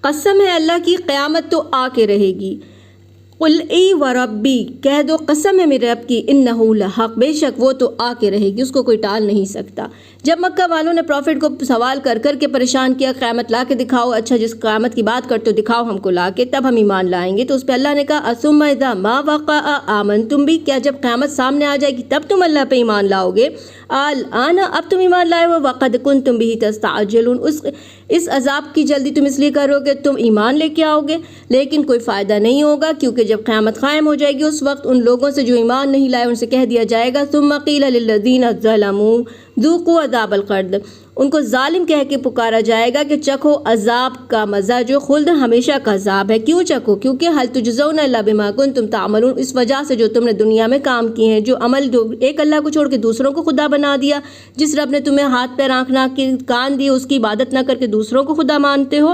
قسم ہے اللہ کی قیامت تو آ کے رہے گی۔ قل ای و ربی، کہہ دو قسم ہے میرے رب کی، انہ لحق، بے شک وہ تو آ کے رہے گی، اس کو کوئی ٹال نہیں سکتا۔ جب مکہ والوں نے پروفٹ کو سوال کر کر کے پریشان کیا، قیامت لا کے دکھاؤ، اچھا جس قیامت کی بات کرتے ہو دکھاؤ ہم کو لا کے، تب ہم ایمان لائیں گے، تو اس پہ اللہ نے کہا اثم اذا ما وقع آمنتم بھی، کیا جب قیامت سامنے آ جائے گی تب تم اللہ پہ ایمان لاؤ گے؟ الآن، اب تم ایمان لائے ہو، وقد کنتم به تستعجلون، اس عذاب کی جلدی تم اس لیے کرو گے تم ایمان لے کے آؤ گے، لیکن کوئی فائدہ نہیں ہوگا، کیونکہ جب قیامت قائم ہو جائے گی اس وقت ان لوگوں سے جو ایمان نہیں لائے ان سے کہہ دیا جائے گا ثم قیل للذین ظلموا ذوقوا عذاب الخلد، ان کو ظالم کہہ کے پکارا جائے گا کہ چکھو عذاب کا مزہ جو خلد ہمیشہ کا عذاب ہے۔ کیوں چکھو؟ کیونکہ هل تجزون الا بما کنتم تعملون، اس وجہ سے جو تم نے دنیا میں کام کیے ہیں، جو عمل جو ایک اللہ کو چھوڑ کے دوسروں کو خدا بنا دیا، جس رب نے تمہیں ہاتھ پیر آنکھ ناک کان دی اس کی عبادت نہ کر کے دوسروں کو خدا مانتے ہو۔